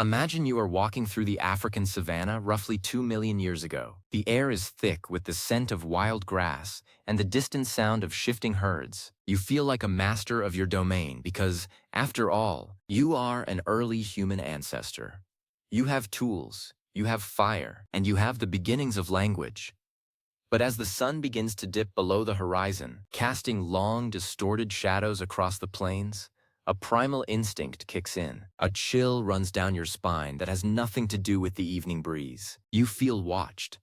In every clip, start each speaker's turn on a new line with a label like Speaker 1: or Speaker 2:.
Speaker 1: Imagine you are walking through the African savanna roughly 2 million years ago. The air is thick with the scent of wild grass and the distant sound of shifting herds. You feel like a master of your domain because, after all, you are an early human ancestor. You have tools, you have fire, and you have the beginnings of language. But as the sun begins to dip below the horizon, casting long, distorted shadows across the plains, a primal instinct kicks in. A chill runs down your spine that has nothing to do with the evening breeze. You feel watched.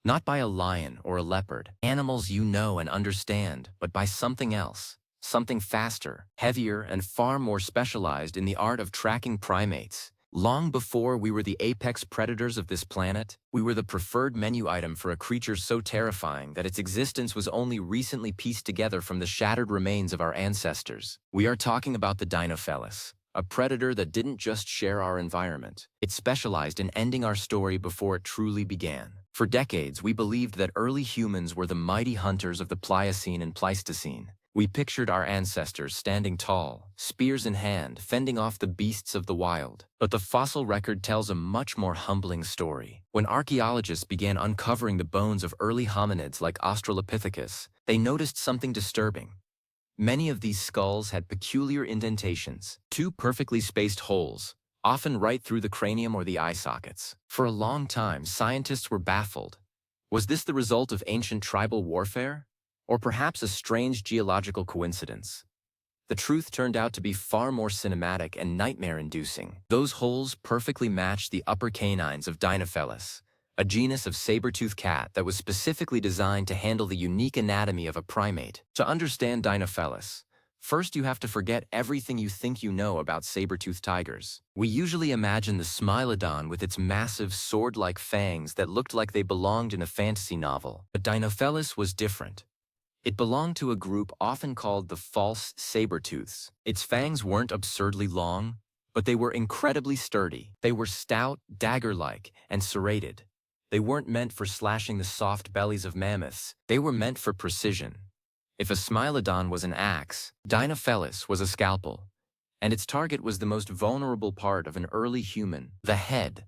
Speaker 1: Not by a lion or a leopard, animals you know and understand, but by something else. Something faster, heavier, and far more specialized in the art of tracking primates. Long before we were the apex predators of this planet, we were the preferred menu item for a creature so terrifying that its existence was only recently pieced together from the shattered remains of our ancestors. We are talking about the Dinofelis, a predator that didn't just share our environment. It specialized in ending our story before it truly began. For decades, we believed that early humans were the mighty hunters of the Pliocene and Pleistocene. We pictured our ancestors standing tall, spears in hand, fending off the beasts of the wild. But the fossil record tells a much more humbling story. When archaeologists began uncovering the bones of early hominids like Australopithecus, they noticed something disturbing. Many of these skulls had peculiar indentations, two perfectly spaced holes, often right through the cranium or the eye sockets. For a long time, scientists were baffled. Was this the result of ancient tribal warfare? Or perhaps a strange geological coincidence? The truth turned out to be far more cinematic and nightmare-inducing. Those holes perfectly matched the upper canines of Dinofelis, a genus of saber-toothed cat that was specifically designed to handle the unique anatomy of a primate. To understand Dinofelis, first you have to forget everything you think you know about saber-toothed tigers. We usually imagine the Smilodon with its massive sword-like fangs that looked like they belonged in a fantasy novel. But Dinofelis was different. It belonged to a group often called the false saber-tooths. Its fangs weren't absurdly long, but they were incredibly sturdy. They were stout, dagger-like, and serrated. They weren't meant for slashing the soft bellies of mammoths. They were meant for precision. If a Smilodon was an axe, Dinofelis was a scalpel. And its target was the most vulnerable part of an early human, the head.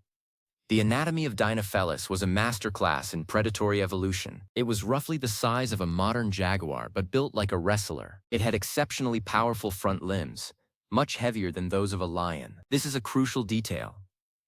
Speaker 1: The anatomy of Dinofelis was a masterclass in predatory evolution. It was roughly the size of a modern jaguar but built like a wrestler. It had exceptionally powerful front limbs, much heavier than those of a lion. This is a crucial detail.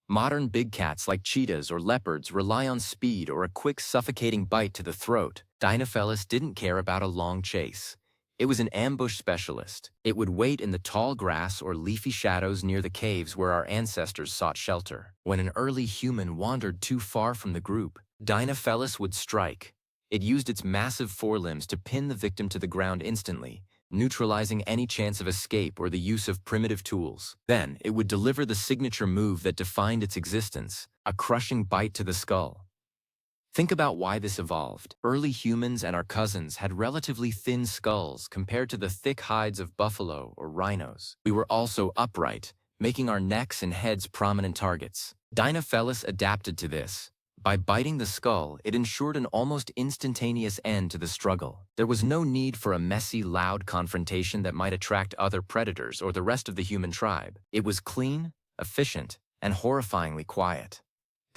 Speaker 1: Modern big cats like cheetahs or leopards rely on speed or a quick suffocating bite to the throat. Dinofelis didn't care about a long chase. It was an ambush specialist. It would wait in the tall grass or leafy shadows near the caves where our ancestors sought shelter. When an early human wandered too far from the group, Dinofelis would strike. It used its massive forelimbs to pin the victim to the ground instantly, neutralizing any chance of escape or the use of primitive tools. Then, it would deliver the signature move that defined its existence, a crushing bite to the skull. Think about why this evolved. Early humans and our cousins had relatively thin skulls compared to the thick hides of buffalo or rhinos. We were also upright, making our necks and heads prominent targets. Dinofelis adapted to this. By biting the skull, it ensured an almost instantaneous end to the struggle. There was no need for a messy, loud confrontation that might attract other predators or the rest of the human tribe. It was clean, efficient, and horrifyingly quiet.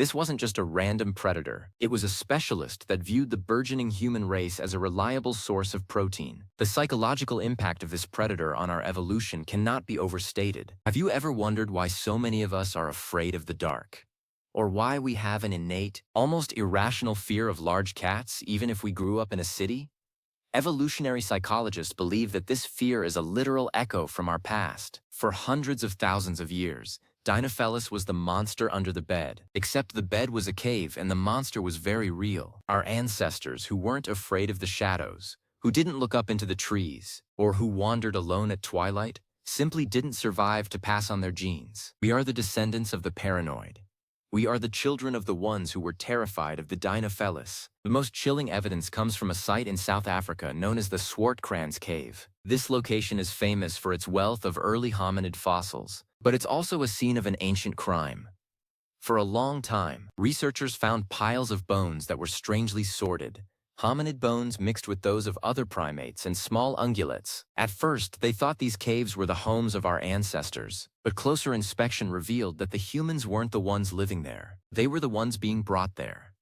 Speaker 1: This wasn't just a random predator. It was a specialist that viewed the burgeoning human race as a reliable source of protein. The psychological impact of this predator on our evolution cannot be overstated. Have you ever wondered why so many of us are afraid of the dark? Or why we have an innate, almost irrational fear of large cats even if we grew up in a city? Evolutionary psychologists believe that this fear is a literal echo from our past. For hundreds of thousands of years, Dinofelis was the monster under the bed, except the bed was a cave and the monster was very real. Our ancestors who weren't afraid of the shadows, who didn't look up into the trees, or who wandered alone at twilight, simply didn't survive to pass on their genes. We are the descendants of the paranoid. We are the children of the ones who were terrified of the Dinofelis. The most chilling evidence comes from a site in South Africa known as the Swartkrans Cave. This location is famous for its wealth of early hominid fossils, but it's also a scene of an ancient crime. For a long time, researchers found piles of bones that were strangely sorted, Hominid bones mixed with those of other primates and small ungulates. At first, they thought these caves were the homes of our ancestors, but closer inspection revealed that the humans weren't the ones living there. They were the ones being brought there.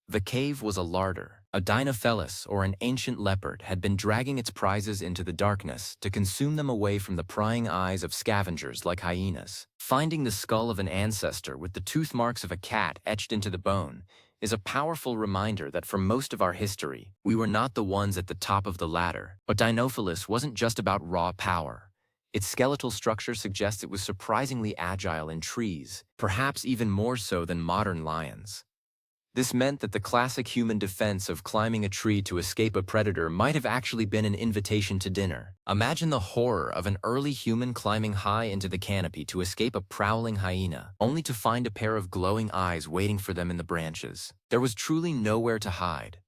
Speaker 1: The cave was a larder. A Dinophelus, or an ancient leopard, had been dragging its prizes into the darkness to consume them away from the prying eyes of scavengers like hyenas. Finding the skull of an ancestor with the tooth marks of a cat etched into the bone is a powerful reminder that for most of our history, we were not the ones at the top of the ladder. But Dinophelus wasn't just about raw power. Its skeletal structure suggests it was surprisingly agile in trees, perhaps even more so than modern lions. This meant that the classic human defense of climbing a tree to escape a predator might have actually been an invitation to dinner. Imagine the horror of an early human climbing high into the canopy to escape a prowling hyena, only to find a pair of glowing eyes waiting for them in the branches. There was truly nowhere to hide.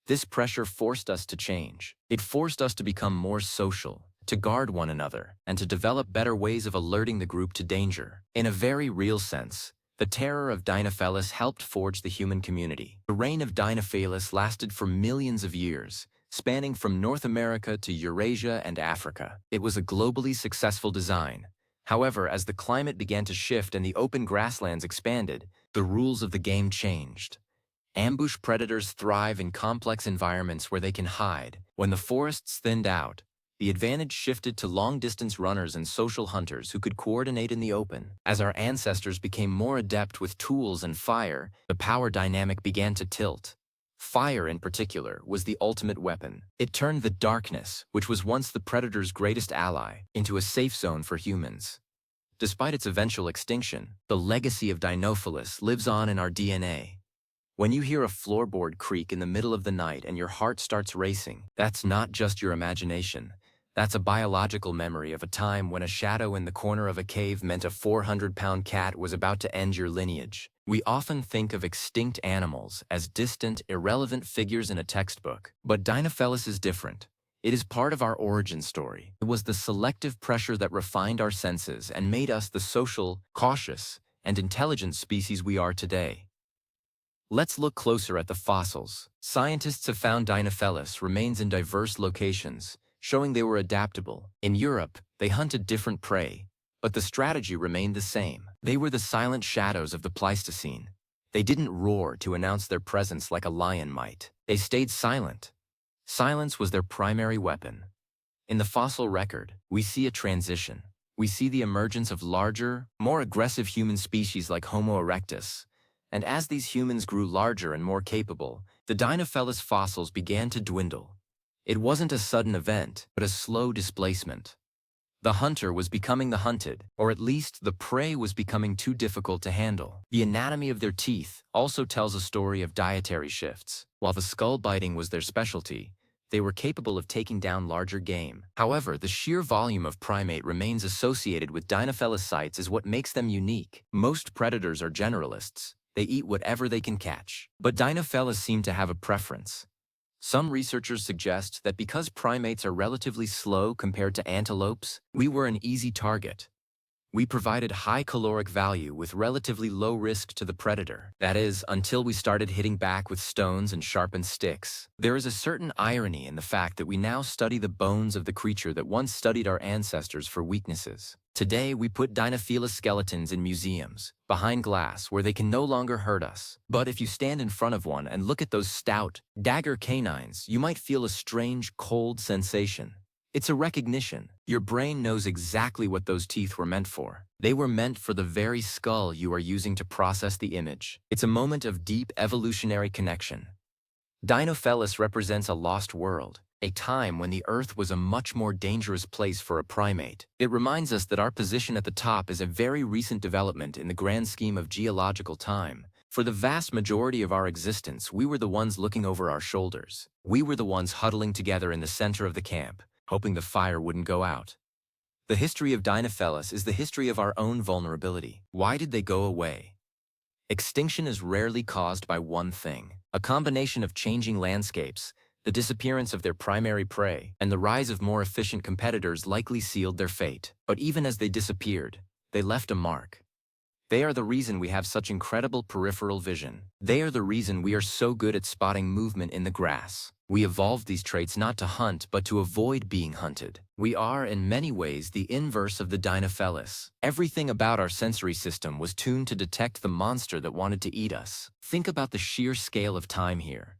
Speaker 1: This pressure forced us to change. It forced us to become more social, to guard one another, and to develop better ways of alerting the group to danger. In a very real sense, the terror of Dinophelus helped forge the human community. The reign of Dinophelus lasted for millions of years, spanning from North America to Eurasia and Africa. It was a globally successful design. However, as the climate began to shift and the open grasslands expanded, the rules of the game changed. Ambush predators thrive in complex environments where they can hide. When the forests thinned out, the advantage shifted to long-distance runners and social hunters who could coordinate in the open. As our ancestors became more adept with tools and fire, the power dynamic began to tilt. Fire, in particular, was the ultimate weapon. It turned the darkness, which was once the predator's greatest ally, into a safe zone for humans. Despite its eventual extinction, the legacy of Dinophelus lives on in our DNA. When you hear a floorboard creak in the middle of the night and your heart starts racing, that's not just your imagination. That's a biological memory of a time when a shadow in the corner of a cave meant a 400-pound cat was about to end your lineage. We often think of extinct animals as distant, irrelevant figures in a textbook. But Dinophelus is different. It is part of our origin story. It was the selective pressure that refined our senses and made us the social, cautious, and intelligent species we are today. Let's look closer at the fossils. Scientists have found Dinophelus remains in diverse locations, showing they were adaptable. In Europe, they hunted different prey, but the strategy remained the same. They were the silent shadows of the Pleistocene. They didn't roar to announce their presence like a lion might. They stayed silent. Silence was their primary weapon. In the fossil record, we see a transition. We see the emergence of larger, more aggressive human species like Homo erectus. And as these humans grew larger and more capable, the Dinophelus fossils began to dwindle. It wasn't a sudden event, but a slow displacement. The hunter was becoming the hunted, or at least the prey was becoming too difficult to handle. The anatomy of their teeth also tells a story of dietary shifts. While the skull biting was their specialty, they were capable of taking down larger game. However, the sheer volume of primate remains associated with Dinophelus sites is what makes them unique. Most predators are generalists. They eat whatever they can catch. But Dinophelus seem to have a preference. Some researchers suggest that because primates are relatively slow compared to antelopes, we were an easy target. We provided high caloric value with relatively low risk to the predator. That is, until we started hitting back with stones and sharpened sticks. There is a certain irony in the fact that we now study the bones of the creature that once studied our ancestors for weaknesses. Today, we put Dinophelus skeletons in museums, behind glass, where they can no longer hurt us. But if you stand in front of one and look at those stout, dagger canines, you might feel a strange, cold sensation. It's a recognition. Your brain knows exactly what those teeth were meant for. They were meant for the very skull you are using to process the image. It's a moment of deep evolutionary connection. Dinophelus represents a lost world, a time when the Earth was a much more dangerous place for a primate. It reminds us that our position at the top is a very recent development in the grand scheme of geological time. For the vast majority of our existence, we were the ones looking over our shoulders. We were the ones huddling together in the center of the camp, hoping the fire wouldn't go out. The history of Dinophelus is the history of our own vulnerability. Why did they go away? Extinction is rarely caused by one thing. A combination of changing landscapes, the disappearance of their primary prey, and the rise of more efficient competitors likely sealed their fate. But even as they disappeared, they left a mark. They are the reason we have such incredible peripheral vision. They are the reason we are so good at spotting movement in the grass. We evolved these traits not to hunt, but to avoid being hunted. We are, in many ways, the inverse of the Dinofelis. Everything about our sensory system was tuned to detect the monster that wanted to eat us. Think about the sheer scale of time here.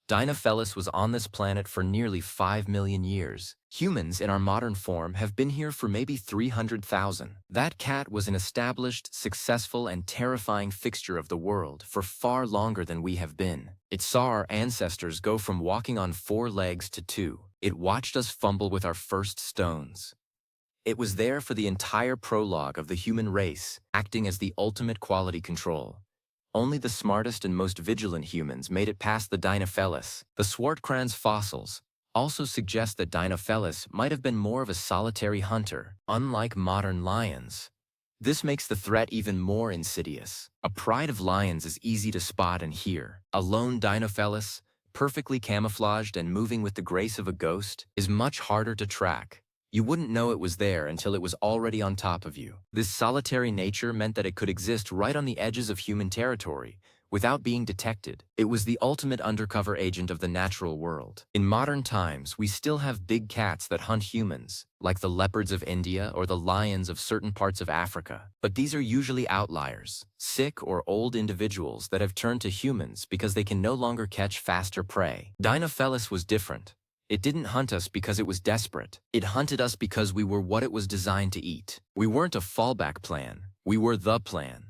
Speaker 1: Dinofelis was on this planet for nearly 5 million years. Humans, in our modern form, have been here for maybe 300,000. That cat was an established, successful, and terrifying fixture of the world for far longer than we have been. It saw our ancestors go from walking on 4 legs to 2. It watched us fumble with our first stones. It was there for the entire prologue of the human race, acting as the ultimate quality control. Only the smartest and most vigilant humans made it past the Dinofelis. The Swartkrans fossils also suggest that Dinofelis might have been more of a solitary hunter, unlike modern lions. This makes the threat even more insidious. A pride of lions is easy to spot and hear. A lone Dinofelis, perfectly camouflaged and moving with the grace of a ghost, is much harder to track. You wouldn't know it was there until it was already on top of you. This solitary nature meant that it could exist right on the edges of human territory, without being detected. It was the ultimate undercover agent of the natural world. In modern times, we still have big cats that hunt humans, like the leopards of India or the lions of certain parts of Africa. But these are usually outliers, sick or old individuals that have turned to humans because they can no longer catch faster prey. Dinofelis was different. It didn't hunt us because it was desperate. It hunted us because we were what it was designed to eat. We weren't a fallback plan. We were the plan.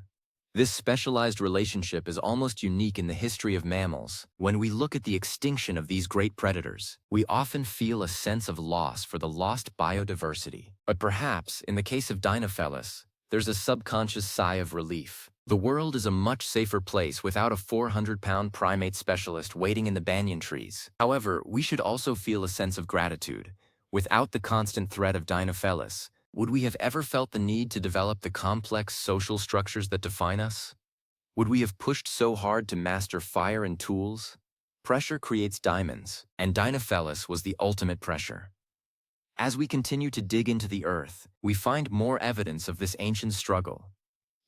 Speaker 1: This specialized relationship is almost unique in the history of mammals. When we look at the extinction of these great predators, we often feel a sense of loss for the lost biodiversity. But perhaps, in the case of Dinofelis, there's a subconscious sigh of relief. The world is a much safer place without a 400-pound primate specialist waiting in the banyan trees. However, we should also feel a sense of gratitude. Without the constant threat of Dinofelis, would we have ever felt the need to develop the complex social structures that define us? Would we have pushed so hard to master fire and tools? Pressure creates diamonds, and Dinofelis was the ultimate pressure. As we continue to dig into the earth, we find more evidence of this ancient struggle.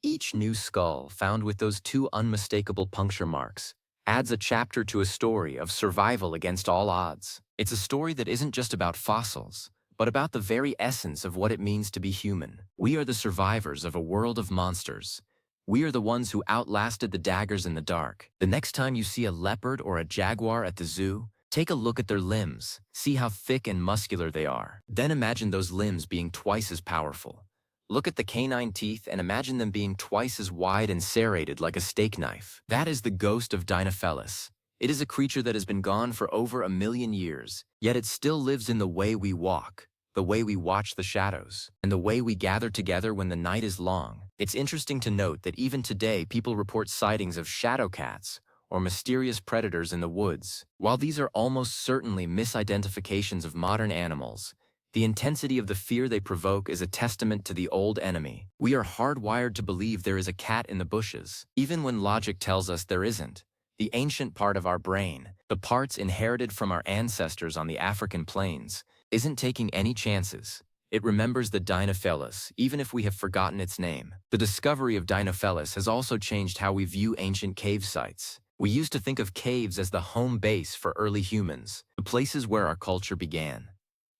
Speaker 1: Each new skull found with those 2 unmistakable puncture marks adds a chapter to a story of survival against all odds. It's a story that isn't just about fossils, but about the very essence of what it means to be human. We are the survivors of a world of monsters. We are the ones who outlasted the daggers in the dark. The next time you see a leopard or a jaguar at the zoo, take a look at their limbs, see how thick and muscular they are. Then imagine those limbs being twice as powerful. Look at the canine teeth and imagine them being twice as wide and serrated like a steak knife. That is the ghost of Dinofelis. It is a creature that has been gone for over 1 million years, yet it still lives in the way we walk, the way we watch the shadows, and the way we gather together when the night is long. It's interesting to note that even today people report sightings of shadow cats or mysterious predators in the woods. While these are almost certainly misidentifications of modern animals, the intensity of the fear they provoke is a testament to the old enemy. We are hardwired to believe there is a cat in the bushes, even when logic tells us there isn't. The ancient part of our brain, the parts inherited from our ancestors on the African plains, isn't taking any chances. It remembers the Dinofelis, even if we have forgotten its name. The discovery of Dinofelis has also changed how we view ancient cave sites. We used to think of caves as the home base for early humans, the places where our culture began.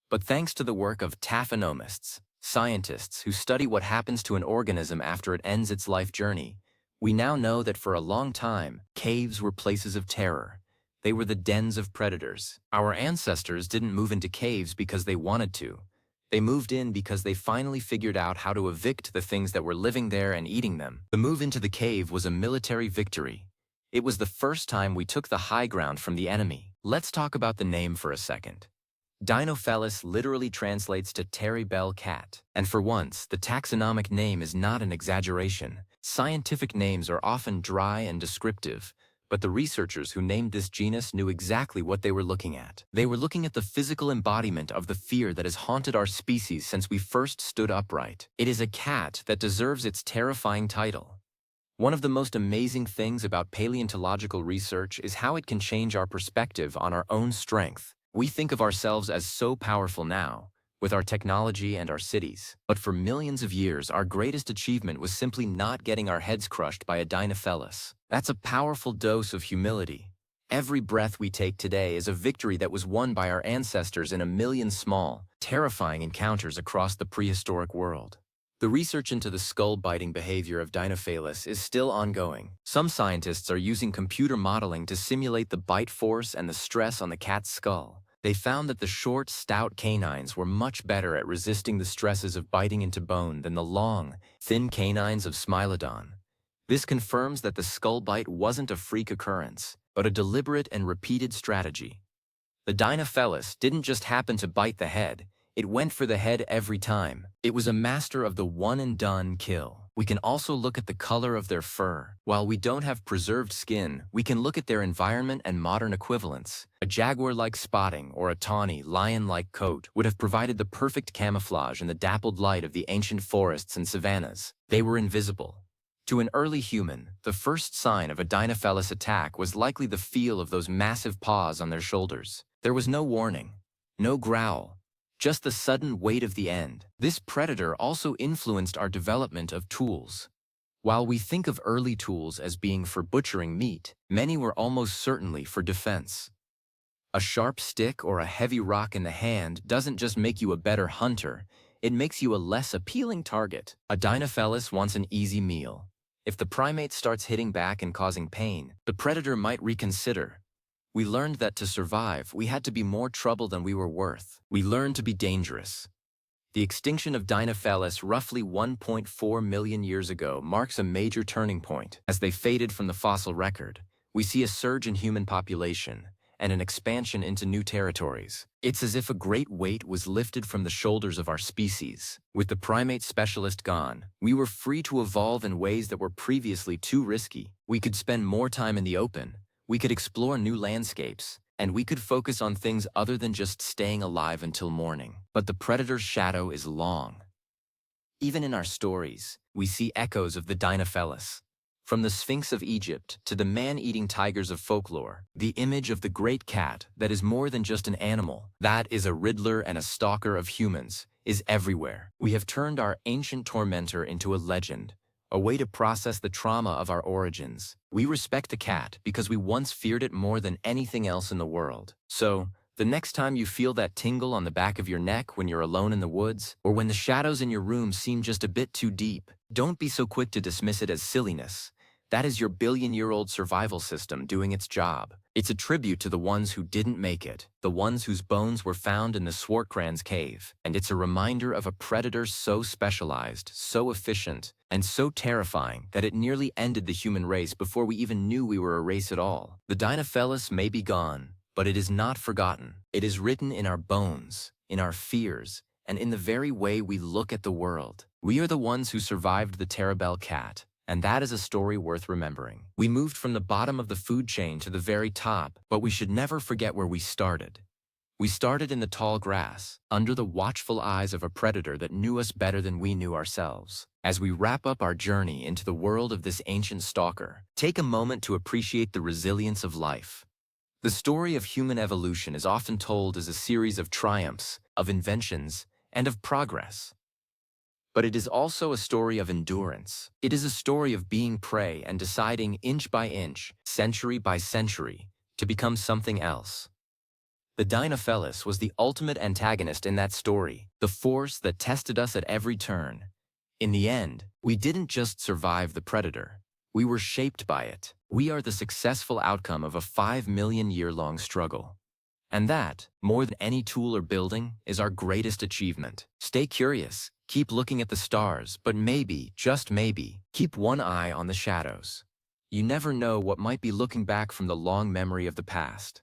Speaker 1: But thanks to the work of taphonomists, scientists who study what happens to an organism after it ends its life journey, we now know that for a long time, caves were places of terror. They were the dens of predators. Our ancestors didn't move into caves because they wanted to. They moved in because they finally figured out how to evict the things that were living there and eating them. The move into the cave was a military victory. It was the first time we took the high ground from the enemy. Let's talk about the name for a second. Dinofelis literally translates to Terry Bell cat. And for once, the taxonomic name is not an exaggeration. Scientific names are often dry and descriptive, but the researchers who named this genus knew exactly what they were looking at. They were looking at the physical embodiment of the fear that has haunted our species since we first stood upright. It is a cat that deserves its terrifying title. One of the most amazing things about paleontological research is how it can change our perspective on our own strength. We think of ourselves as so powerful now, with our technology and our cities. But for millions of years, our greatest achievement was simply not getting our heads crushed by a Dinofelis. That's a powerful dose of humility. Every breath we take today is a victory that was won by our ancestors in a million small, terrifying encounters across the prehistoric world. The research into the skull-biting behavior of Dinofelis is still ongoing. Some scientists are using computer modeling to simulate the bite force and the stress on the cat's skull. They found that the short, stout canines were much better at resisting the stresses of biting into bone than the long, thin canines of Smilodon. This confirms that the skull bite wasn't a freak occurrence, but a deliberate and repeated strategy. The Dinofelis didn't just happen to bite the head, it went for the head every time. It was a master of the one-and-done kill. We can also look at the color of their fur. While we don't have preserved skin, we can look at their environment and modern equivalents. A jaguar-like spotting or a tawny, lion-like coat would have provided the perfect camouflage in the dappled light of the ancient forests and savannas. They were invisible. To an early human, the first sign of a Dinofelis attack was likely the feel of those massive paws on their shoulders. There was no warning, no growl, just the sudden weight of the end. This predator also influenced our development of tools. While we think of early tools as being for butchering meat, many were almost certainly for defense. A sharp stick or a heavy rock in the hand doesn't just make you a better hunter, it makes you a less appealing target. A Dinofelis wants an easy meal. If the primate starts hitting back and causing pain, the predator might reconsider. We learned that to survive, we had to be more trouble than we were worth. We learned to be dangerous. The extinction of Dinofelis roughly 1.4 million years ago marks a major turning point. As they faded from the fossil record, we see a surge in human population and an expansion into new territories. It's as if a great weight was lifted from the shoulders of our species. With the primate specialist gone, we were free to evolve in ways that were previously too risky. We could spend more time in the open, we could explore new landscapes, and we could focus on things other than just staying alive until morning. But the predator's shadow is long. Even in our stories, we see echoes of the Dinofelis. From the Sphinx of Egypt to the man-eating tigers of folklore, the image of the great cat that is more than just an animal, that is a riddler and a stalker of humans, is everywhere. We have turned our ancient tormentor into a legend, a way to process the trauma of our origins. We respect the cat because we once feared it more than anything else in the world. So, the next time you feel that tingle on the back of your neck when you're alone in the woods, or when the shadows in your room seem just a bit too deep, don't be so quick to dismiss it as silliness. That is your billion-year-old survival system doing its job. It's a tribute to the ones who didn't make it, the ones whose bones were found in the Swartkrans cave, and it's a reminder of a predator so specialized, so efficient, and so terrifying that it nearly ended the human race before we even knew we were a race at all. The Dinofelis may be gone, but it is not forgotten. It is written in our bones, in our fears, and in the very way we look at the world. We are the ones who survived the Terrible cat, and that is a story worth remembering. We moved from the bottom of the food chain to the very top, but we should never forget where we started. We started in the tall grass, under the watchful eyes of a predator that knew us better than we knew ourselves. As we wrap up our journey into the world of this ancient stalker, take a moment to appreciate the resilience of life. The story of human evolution is often told as a series of triumphs, of inventions, and of progress. But it is also a story of endurance. It is a story of being prey and deciding inch by inch, century by century, to become something else. The Dinofelis was the ultimate antagonist in that story, the force that tested us at every turn. In the end, we didn't just survive the predator. We were shaped by it. We are the successful outcome of a 5 million-year-long struggle. And that, more than any tool or building, is our greatest achievement. Stay curious, keep looking at the stars, but maybe, just maybe, keep one eye on the shadows. You never know what might be looking back from the long memory of the past.